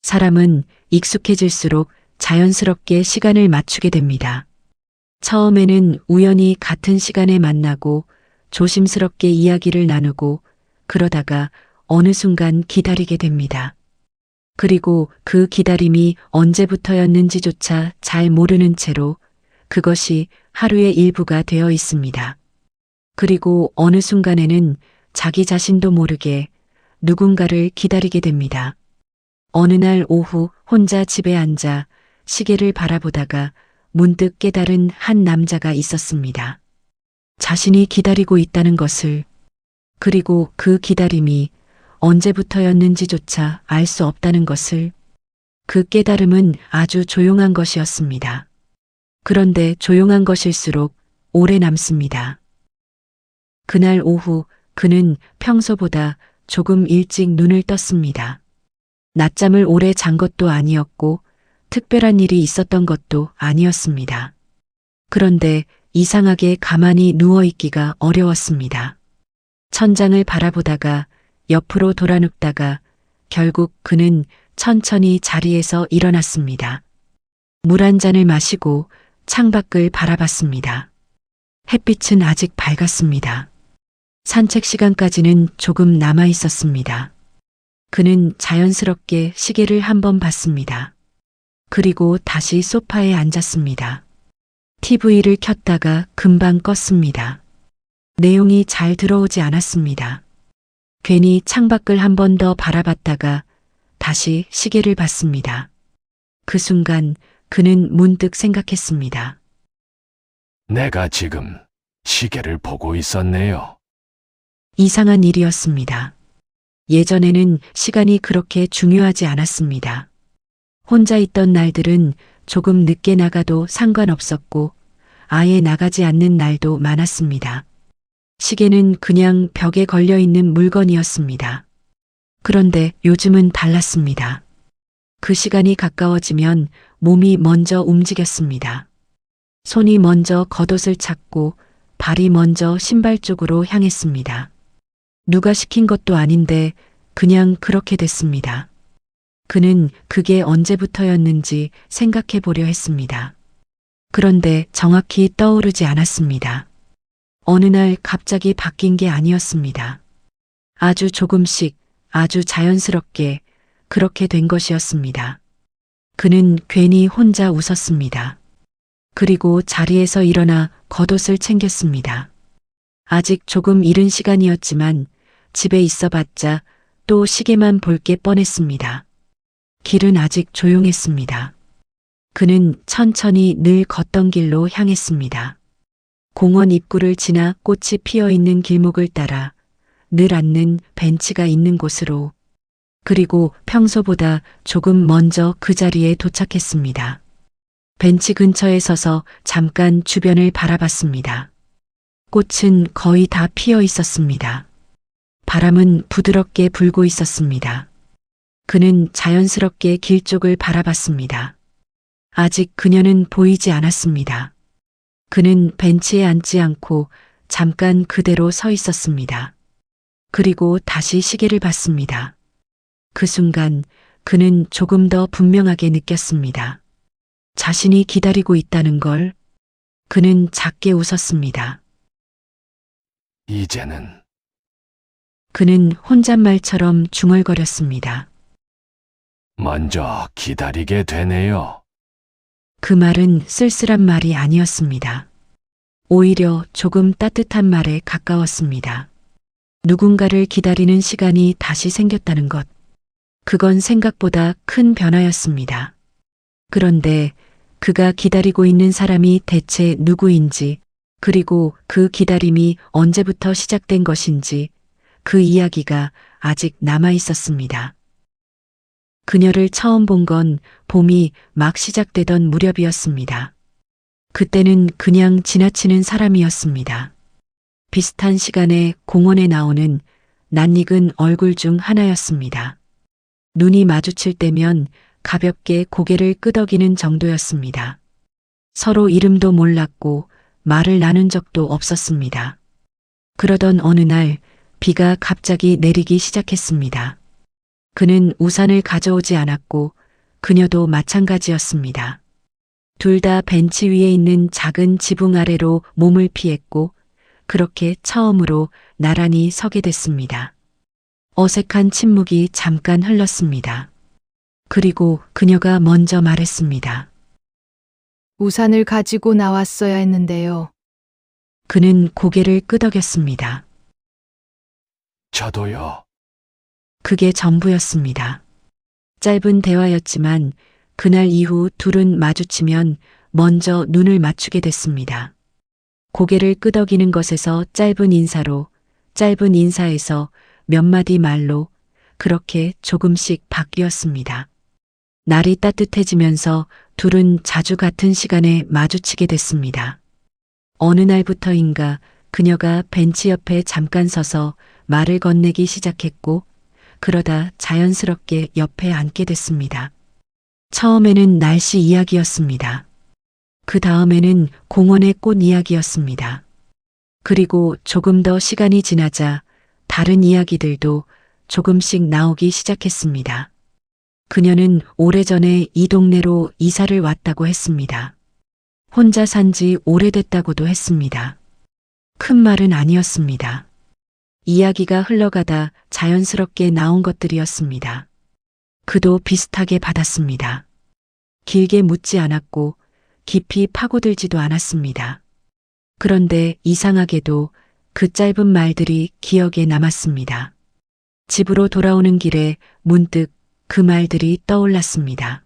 사람은 익숙해질수록 자연스럽게 시간을 맞추게 됩니다. 처음에는 우연히 같은 시간에 만나고 조심스럽게 이야기를 나누고 그러다가 어느 순간 기다리게 됩니다. 그리고 그 기다림이 언제부터였는지조차 잘 모르는 채로 그것이 하루의 일부가 되어 있습니다. 그리고 어느 순간에는 자기 자신도 모르게 누군가를 기다리게 됩니다. 어느 날 오후 혼자 집에 앉아 시계를 바라보다가 문득 깨달은 한 남자가 있었습니다. 자신이 기다리고 있다는 것을, 그리고 그 기다림이 언제부터였는지조차 알 수 없다는 것을. 그 깨달음은 아주 조용한 것이었습니다. 그런데 조용한 것일수록 오래 남습니다. 그날 오후 그는 평소보다 조금 일찍 눈을 떴습니다. 낮잠을 오래 잔 것도 아니었고 특별한 일이 있었던 것도 아니었습니다. 그런데 이상하게 가만히 누워있기가 어려웠습니다. 천장을 바라보다가 옆으로 돌아 눕다가 결국 그는 천천히 자리에서 일어났습니다. 물 한 잔을 마시고 창밖을 바라봤습니다. 햇빛은 아직 밝았습니다. 산책 시간까지는 조금 남아 있었습니다. 그는 자연스럽게 시계를 한번 봤습니다. 그리고 다시 소파에 앉았습니다. TV를 켰다가 금방 껐습니다. 내용이 잘 들어오지 않았습니다. 괜히 창밖을 한 번 더 바라봤다가 다시 시계를 봤습니다. 그 순간 그는 문득 생각했습니다. 내가 지금 시계를 보고 있었네요. 이상한 일이었습니다. 예전에는 시간이 그렇게 중요하지 않았습니다. 혼자 있던 날들은 조금 늦게 나가도 상관없었고 아예 나가지 않는 날도 많았습니다. 시계는 그냥 벽에 걸려 있는 물건이었습니다. 그런데 요즘은 달랐습니다. 그 시간이 가까워지면 몸이 먼저 움직였습니다. 손이 먼저 겉옷을 찾고 발이 먼저 신발 쪽으로 향했습니다. 누가 시킨 것도 아닌데 그냥 그렇게 됐습니다. 그는 그게 언제부터였는지 생각해 보려 했습니다. 그런데 정확히 떠오르지 않았습니다. 어느 날 갑자기 바뀐 게 아니었습니다. 아주 조금씩, 아주 자연스럽게 그렇게 된 것이었습니다. 그는 괜히 혼자 웃었습니다. 그리고 자리에서 일어나 겉옷을 챙겼습니다. 아직 조금 이른 시간이었지만 집에 있어봤자 또 시계만 볼 게 뻔했습니다. 길은 아직 조용했습니다. 그는 천천히 늘 걷던 길로 향했습니다. 공원 입구를 지나 꽃이 피어 있는 길목을 따라 늘 앉는 벤치가 있는 곳으로, 그리고 평소보다 조금 먼저 그 자리에 도착했습니다. 벤치 근처에 서서 잠깐 주변을 바라봤습니다. 꽃은 거의 다 피어 있었습니다. 바람은 부드럽게 불고 있었습니다. 그는 자연스럽게 길 쪽을 바라봤습니다. 아직 그녀는 보이지 않았습니다. 그는 벤치에 앉지 않고 잠깐 그대로 서 있었습니다. 그리고 다시 시계를 봤습니다. 그 순간 그는 조금 더 분명하게 느꼈습니다. 자신이 기다리고 있다는 걸. 그는 작게 웃었습니다. 이제는 그는 혼잣말처럼 중얼거렸습니다. 먼저 기다리게 되네요. 그 말은 쓸쓸한 말이 아니었습니다. 오히려 조금 따뜻한 말에 가까웠습니다. 누군가를 기다리는 시간이 다시 생겼다는 것. 그건 생각보다 큰 변화였습니다. 그런데 그가 기다리고 있는 사람이 대체 누구인지, 그리고 그 기다림이 언제부터 시작된 것인지 그 이야기가 아직 남아 있었습니다. 그녀를 처음 본 건 봄이 막 시작되던 무렵이었습니다. 그때는 그냥 지나치는 사람이었습니다. 비슷한 시간에 공원에 나오는 낯익은 얼굴 중 하나였습니다. 눈이 마주칠 때면 가볍게 고개를 끄덕이는 정도였습니다. 서로 이름도 몰랐고 말을 나눈 적도 없었습니다. 그러던 어느 날 비가 갑자기 내리기 시작했습니다. 그는 우산을 가져오지 않았고 그녀도 마찬가지였습니다. 둘 다 벤치 위에 있는 작은 지붕 아래로 몸을 피했고 그렇게 처음으로 나란히 서게 됐습니다. 어색한 침묵이 잠깐 흘렀습니다. 그리고 그녀가 먼저 말했습니다. 우산을 가지고 나왔어야 했는데요. 그는 고개를 끄덕였습니다. 저도요. 그게 전부였습니다. 짧은 대화였지만 그날 이후 둘은 마주치면 먼저 눈을 맞추게 됐습니다. 고개를 끄덕이는 것에서 짧은 인사로, 짧은 인사에서 몇 마디 말로 그렇게 조금씩 바뀌었습니다. 날이 따뜻해지면서 둘은 자주 같은 시간에 마주치게 됐습니다. 어느 날부터인가 그녀가 벤치 옆에 잠깐 서서 말을 건네기 시작했고 그러다 자연스럽게 옆에 앉게 됐습니다. 처음에는 날씨 이야기였습니다. 그 다음에는 공원의 꽃 이야기였습니다. 그리고 조금 더 시간이 지나자 다른 이야기들도 조금씩 나오기 시작했습니다. 그녀는 오래전에 이 동네로 이사를 왔다고 했습니다. 혼자 산 지 오래됐다고도 했습니다. 큰 말은 아니었습니다. 이야기가 흘러가다 자연스럽게 나온 것들이었습니다. 그도 비슷하게 받았습니다. 길게 묻지 않았고 깊이 파고들지도 않았습니다. 그런데 이상하게도 그 짧은 말들이 기억에 남았습니다. 집으로 돌아오는 길에 문득 그 말들이 떠올랐습니다.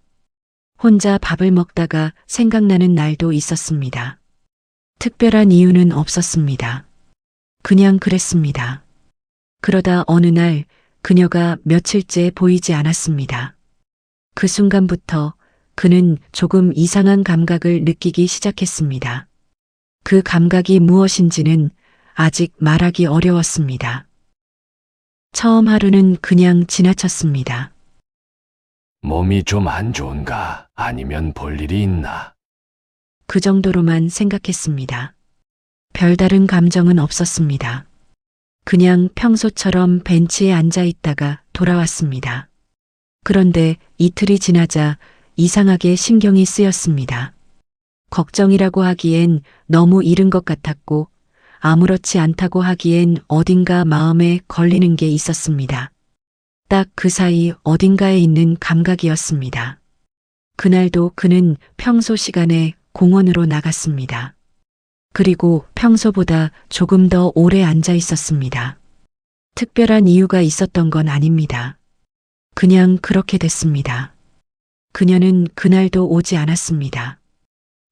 혼자 밥을 먹다가 생각나는 날도 있었습니다. 특별한 이유는 없었습니다. 그냥 그랬습니다. 그러다 어느 날 그녀가 며칠째 보이지 않았습니다. 그 순간부터 그는 조금 이상한 감각을 느끼기 시작했습니다. 그 감각이 무엇인지는 아직 말하기 어려웠습니다. 처음 하루는 그냥 지나쳤습니다. 몸이 좀 안 좋은가? 아니면 볼 일이 있나? 그 정도로만 생각했습니다. 별다른 감정은 없었습니다. 그냥 평소처럼 벤치에 앉아 있다가 돌아왔습니다. 그런데 이틀이 지나자 이상하게 신경이 쓰였습니다. 걱정이라고 하기엔 너무 이른 것 같았고 아무렇지 않다고 하기엔 어딘가 마음에 걸리는 게 있었습니다. 딱 그 사이 어딘가에 있는 감각이었습니다. 그날도 그는 평소 시간에 공원으로 나갔습니다. 그리고 평소보다 조금 더 오래 앉아 있었습니다. 특별한 이유가 있었던 건 아닙니다. 그냥 그렇게 됐습니다. 그녀는 그날도 오지 않았습니다.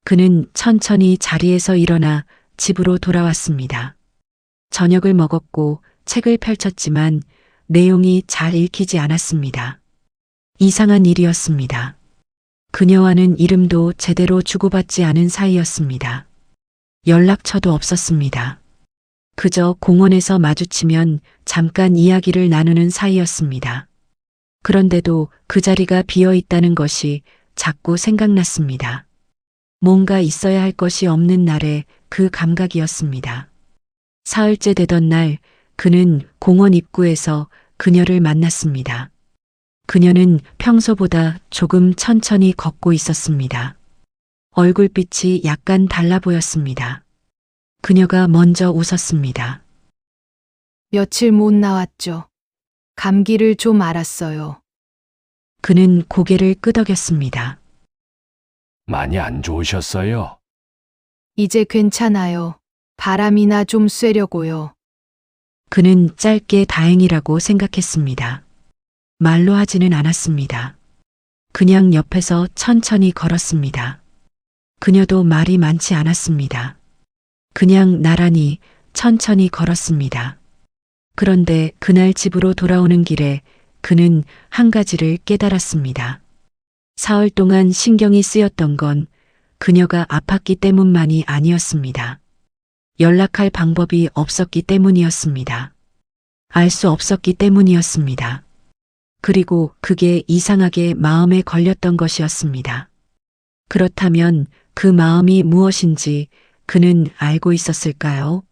그는 천천히 자리에서 일어나 집으로 돌아왔습니다. 저녁을 먹었고 책을 펼쳤지만 내용이 잘 읽히지 않았습니다. 이상한 일이었습니다. 그녀와는 이름도 제대로 주고받지 않은 사이였습니다. 연락처도 없었습니다. 그저 공원에서 마주치면 잠깐 이야기를 나누는 사이였습니다. 그런데도 그 자리가 비어 있다는 것이 자꾸 생각났습니다. 뭔가 있어야 할 것이 없는 날의 그 감각이었습니다. 사흘째 되던 날 그는 공원 입구에서 그녀를 만났습니다. 그녀는 평소보다 조금 천천히 걷고 있었습니다. 얼굴빛이 약간 달라 보였습니다. 그녀가 먼저 웃었습니다. 며칠 못 나왔죠. 감기를 좀 앓았어요. 그는 고개를 끄덕였습니다. 많이 안 좋으셨어요? 이제 괜찮아요. 바람이나 좀 쐬려고요. 그는 짧게 다행이라고 생각했습니다. 말로 하지는 않았습니다. 그냥 옆에서 천천히 걸었습니다. 그녀도 말이 많지 않았습니다. 그냥 나란히 천천히 걸었습니다. 그런데 그날 집으로 돌아오는 길에 그는 한 가지를 깨달았습니다. 사흘 동안 신경이 쓰였던 건 그녀가 아팠기 때문만이 아니었습니다. 연락할 방법이 없었기 때문이었습니다. 알 수 없었기 때문이었습니다. 그리고 그게 이상하게 마음에 걸렸던 것이었습니다. 그렇다면 그 마음이 무엇인지 그는 알고 있었을까요?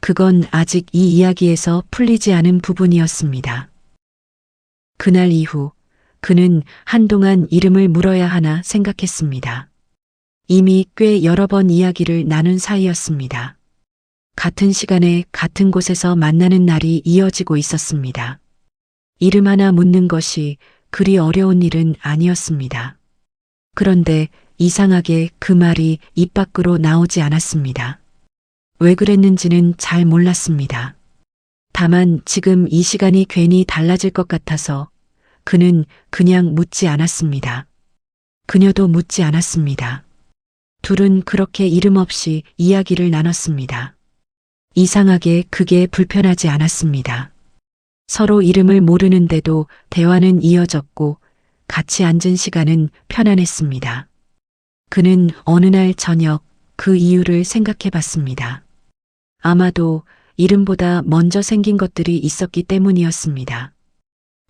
그건 아직 이 이야기에서 풀리지 않은 부분이었습니다. 그날 이후 그는 한동안 이름을 물어야 하나 생각했습니다. 이미 꽤 여러 번 이야기를 나눈 사이였습니다. 같은 시간에 같은 곳에서 만나는 날이 이어지고 있었습니다. 이름 하나 묻는 것이 그리 어려운 일은 아니었습니다. 그런데 이상하게 그 말이 입 밖으로 나오지 않았습니다. 왜 그랬는지는 잘 몰랐습니다. 다만 지금 이 시간이 괜히 달라질 것 같아서 그는 그냥 묻지 않았습니다. 그녀도 묻지 않았습니다. 둘은 그렇게 이름 없이 이야기를 나눴습니다. 이상하게 그게 불편하지 않았습니다. 서로 이름을 모르는데도 대화는 이어졌고 같이 앉은 시간은 편안했습니다. 그는 어느 날 저녁 그 이유를 생각해 봤습니다. 아마도 이름보다 먼저 생긴 것들이 있었기 때문이었습니다.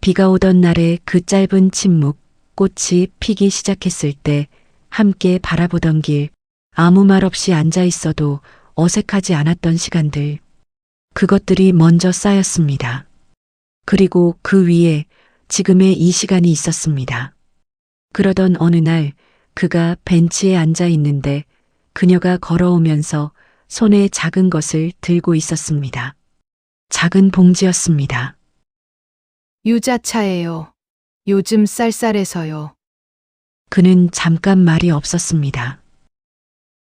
비가 오던 날의 그 짧은 침묵, 꽃이 피기 시작했을 때 함께 바라보던 길, 아무 말 없이 앉아 있어도 어색하지 않았던 시간들, 그것들이 먼저 쌓였습니다. 그리고 그 위에 지금의 이 시간이 있었습니다. 그러던 어느 날 그가 벤치에 앉아 있는데 그녀가 걸어오면서 손에 작은 것을 들고 있었습니다. 작은 봉지였습니다. 유자차예요. 요즘 쌀쌀해서요. 그는 잠깐 말이 없었습니다.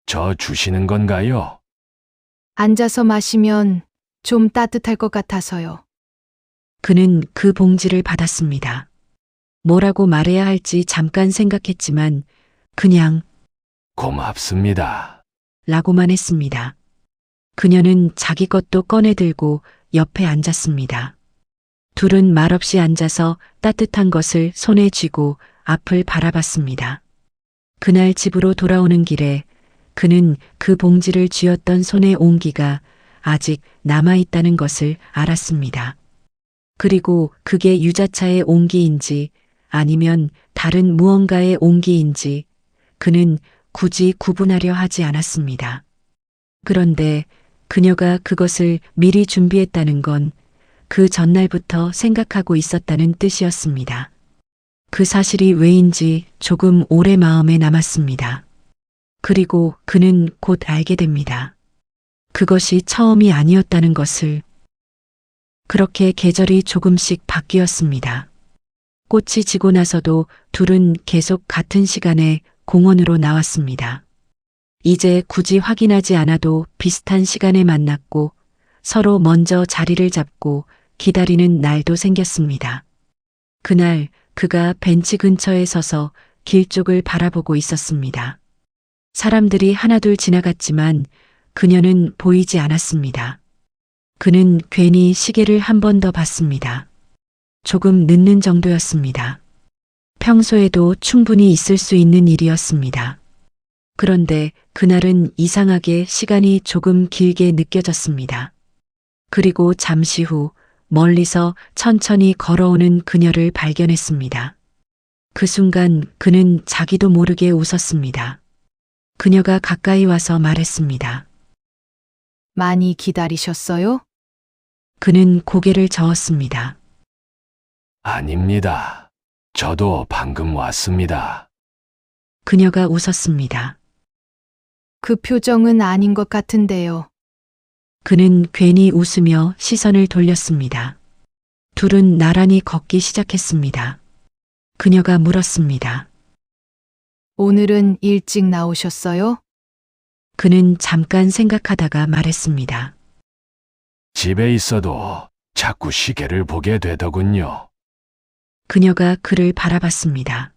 저 주시는 건가요? 앉아서 마시면 좀 따뜻할 것 같아서요. 그는 그 봉지를 받았습니다. 뭐라고 말해야 할지 잠깐 생각했지만 그냥 고맙습니다. 라고만 했습니다. 그녀는 자기 것도 꺼내들고 옆에 앉았습니다. 둘은 말없이 앉아서 따뜻한 것을 손에 쥐고 앞을 바라봤습니다. 그날 집으로 돌아오는 길에 그는 그 봉지를 쥐었던 손의 온기가 아직 남아있다는 것을 알았습니다. 그리고 그게 유자차의 온기인지 아니면 다른 무언가의 온기인지 그는 굳이 구분하려 하지 않았습니다. 그런데 그녀가 그것을 미리 준비했다는 건 그 전날부터 생각하고 있었다는 뜻이었습니다. 그 사실이 왜인지 조금 오래 마음에 남았습니다. 그리고 그는 곧 알게 됩니다. 그것이 처음이 아니었다는 것을. 그렇게 계절이 조금씩 바뀌었습니다. 꽃이 지고 나서도 둘은 계속 같은 시간에 공원으로 나왔습니다. 이제 굳이 확인하지 않아도 비슷한 시간에 만났고 서로 먼저 자리를 잡고 기다리는 날도 생겼습니다. 그날 그가 벤치 근처에 서서 길 쪽을 바라보고 있었습니다. 사람들이 하나둘 지나갔지만 그녀는 보이지 않았습니다. 그는 괜히 시계를 한 번 더 봤습니다. 조금 늦는 정도였습니다. 평소에도 충분히 있을 수 있는 일이었습니다. 그런데 그날은 이상하게 시간이 조금 길게 느껴졌습니다. 그리고 잠시 후 멀리서 천천히 걸어오는 그녀를 발견했습니다. 그 순간 그는 자기도 모르게 웃었습니다. 그녀가 가까이 와서 말했습니다. 많이 기다리셨어요? 그는 고개를 저었습니다. 아닙니다. 저도 방금 왔습니다. 그녀가 웃었습니다. 그 표정은 아닌 것 같은데요. 그는 괜히 웃으며 시선을 돌렸습니다. 둘은 나란히 걷기 시작했습니다. 그녀가 물었습니다. 오늘은 일찍 나오셨어요? 그는 잠깐 생각하다가 말했습니다. 집에 있어도 자꾸 시계를 보게 되더군요. 그녀가 그를 바라봤습니다.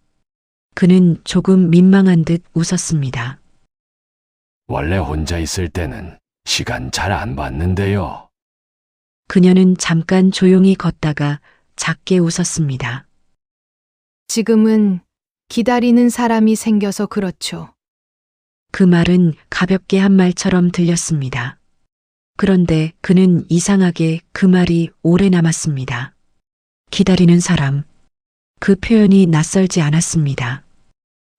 그는 조금 민망한 듯 웃었습니다. 원래 혼자 있을 때는 시간 잘 안 봤는데요. 그녀는 잠깐 조용히 걷다가 작게 웃었습니다. 지금은 기다리는 사람이 생겨서 그렇죠. 그 말은 가볍게 한 말처럼 들렸습니다. 그런데 그는 이상하게 그 말이 오래 남았습니다. 기다리는 사람. 그 표현이 낯설지 않았습니다.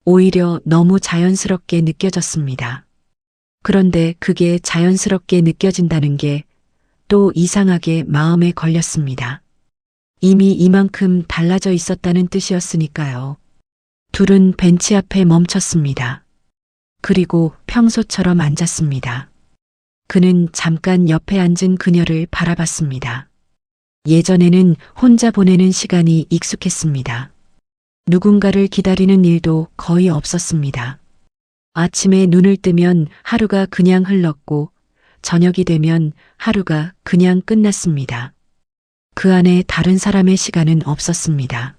오히려 너무 자연스럽게 느껴졌습니다. 그런데 그게 자연스럽게 느껴진다는 게 또 이상하게 마음에 걸렸습니다. 이미 이만큼 달라져 있었다는 뜻이었으니까요. 둘은 벤치 앞에 멈췄습니다. 그리고 평소처럼 앉았습니다. 그는 잠깐 옆에 앉은 그녀를 바라봤습니다. 예전에는 혼자 보내는 시간이 익숙했습니다. 누군가를 기다리는 일도 거의 없었습니다. 아침에 눈을 뜨면 하루가 그냥 흘렀고 저녁이 되면 하루가 그냥 끝났습니다. 그 안에 다른 사람의 시간은 없었습니다.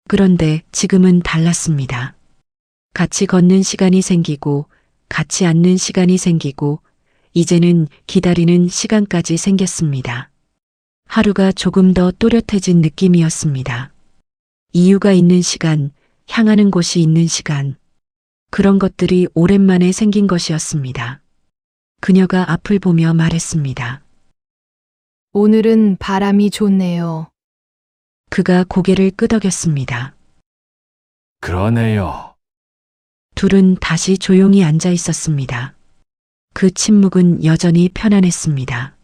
그런데 지금은 달랐습니다. 같이 걷는 시간이 생기고 같이 앉는 시간이 생기고 이제는 기다리는 시간까지 생겼습니다. 하루가 조금 더 또렷해진 느낌이었습니다. 이유가 있는 시간, 향하는 곳이 있는 시간. 그런 것들이 오랜만에 생긴 것이었습니다. 그녀가 앞을 보며 말했습니다. 오늘은 바람이 좋네요. 그가 고개를 끄덕였습니다. 그러네요. 둘은 다시 조용히 앉아 있었습니다. 그 침묵은 여전히 편안했습니다.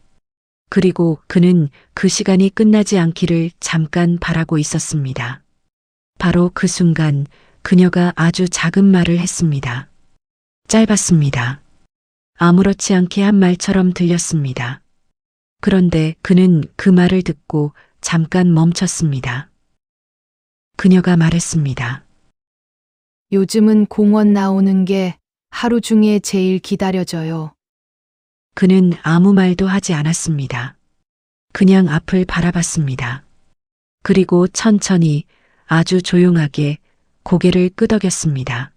그리고 그는 그 시간이 끝나지 않기를 잠깐 바라고 있었습니다. 바로 그 순간 그녀가 아주 작은 말을 했습니다. 짧았습니다. 아무렇지 않게 한 말처럼 들렸습니다. 그런데 그는 그 말을 듣고 잠깐 멈췄습니다. 그녀가 말했습니다. 요즘은 공원 나오는 게 하루 중에 제일 기다려져요. 그는 아무 말도 하지 않았습니다. 그냥 앞을 바라봤습니다. 그리고 천천히 아주 조용하게 고개를 끄덕였습니다.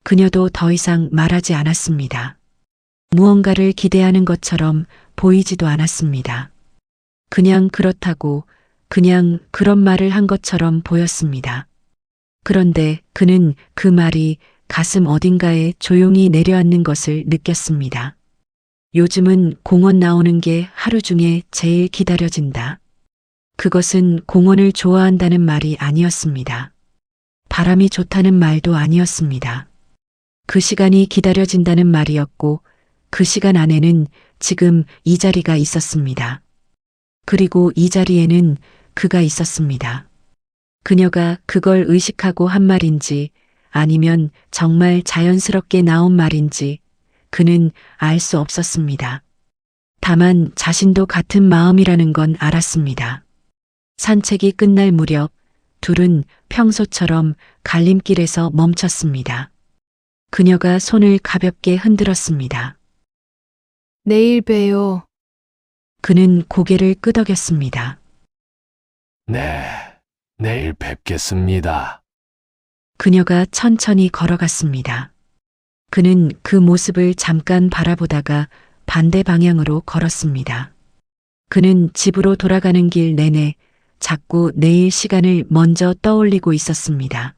그녀도 더 이상 말하지 않았습니다. 무언가를 기대하는 것처럼 보이지도 않았습니다. 그냥 그렇다고 그냥 그런 말을 한 것처럼 보였습니다. 그런데 그는 그 말이 가슴 어딘가에 조용히 내려앉는 것을 느꼈습니다. 요즘은 공원 나오는 게 하루 중에 제일 기다려진다. 그것은 공원을 좋아한다는 말이 아니었습니다. 바람이 좋다는 말도 아니었습니다. 그 시간이 기다려진다는 말이었고 그 시간 안에는 지금 이 자리가 있었습니다. 그리고 이 자리에는 그가 있었습니다. 그녀가 그걸 의식하고 한 말인지 아니면 정말 자연스럽게 나온 말인지 그는 알 수 없었습니다. 다만 자신도 같은 마음이라는 건 알았습니다. 산책이 끝날 무렵 둘은 평소처럼 갈림길에서 멈췄습니다. 그녀가 손을 가볍게 흔들었습니다. 내일 봬요. 그는 고개를 끄덕였습니다. 네, 내일 뵙겠습니다. 그녀가 천천히 걸어갔습니다. 그는 그 모습을 잠깐 바라보다가 반대 방향으로 걸었습니다. 그는 집으로 돌아가는 길 내내 자꾸 내일 시간을 먼저 떠올리고 있었습니다.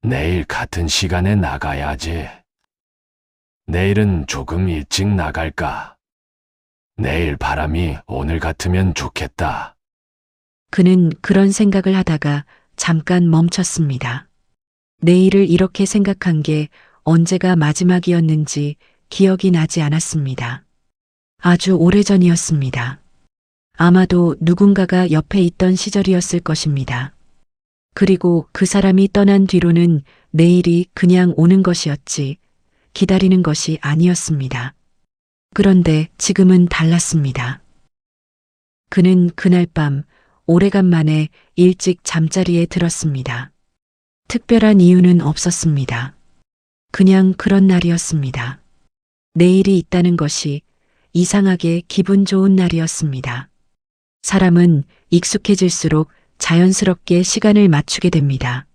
내일 같은 시간에 나가야지. 내일은 조금 일찍 나갈까? 내일 바람이 오늘 같으면 좋겠다. 그는 그런 생각을 하다가 잠깐 멈췄습니다. 내일을 이렇게 생각한 게 언제가 마지막이었는지 기억이 나지 않았습니다. 아주 오래전이었습니다. 아마도 누군가가 옆에 있던 시절이었을 것입니다. 그리고 그 사람이 떠난 뒤로는 내일이 그냥 오는 것이었지 기다리는 것이 아니었습니다. 그런데 지금은 달랐습니다. 그는 그날 밤 오래간만에 일찍 잠자리에 들었습니다. 특별한 이유는 없었습니다. 그냥 그런 날이었습니다. 내일이 있다는 것이 이상하게 기분 좋은 날이었습니다. 사람은 익숙해질수록 자연스럽게 시간을 맞추게 됩니다.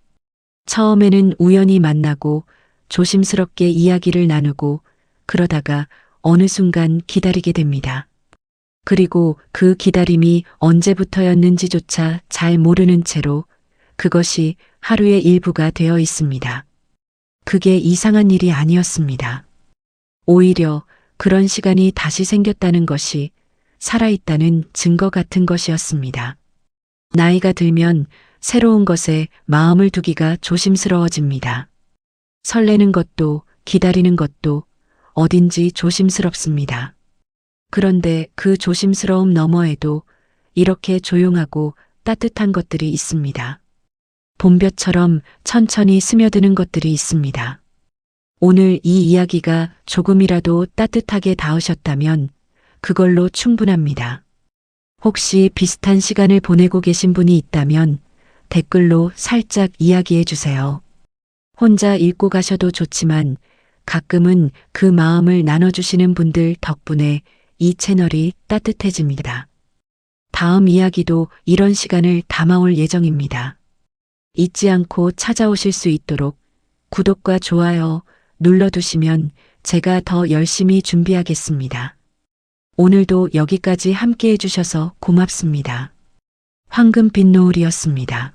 처음에는 우연히 만나고 조심스럽게 이야기를 나누고 그러다가 어느 순간 기다리게 됩니다. 그리고 그 기다림이 언제부터였는지조차 잘 모르는 채로 그것이 하루의 일부가 되어 있습니다. 그게 이상한 일이 아니었습니다. 오히려 그런 시간이 다시 생겼다는 것이 살아있다는 증거 같은 것이었습니다. 나이가 들면 새로운 것에 마음을 두기가 조심스러워집니다. 설레는 것도 기다리는 것도 어딘지 조심스럽습니다. 그런데 그 조심스러움 너머에도 이렇게 조용하고 따뜻한 것들이 있습니다. 봄볕처럼 천천히 스며드는 것들이 있습니다. 오늘 이 이야기가 조금이라도 따뜻하게 닿으셨다면 그걸로 충분합니다. 혹시 비슷한 시간을 보내고 계신 분이 있다면 댓글로 살짝 이야기해 주세요. 혼자 읽고 가셔도 좋지만 가끔은 그 마음을 나눠주시는 분들 덕분에 이 채널이 따뜻해집니다. 다음 이야기도 이런 시간을 담아올 예정입니다. 잊지 않고 찾아오실 수 있도록 구독과 좋아요 눌러두시면 제가 더 열심히 준비하겠습니다. 오늘도 여기까지 함께 해주셔서 고맙습니다. 황금빛 노을이었습니다.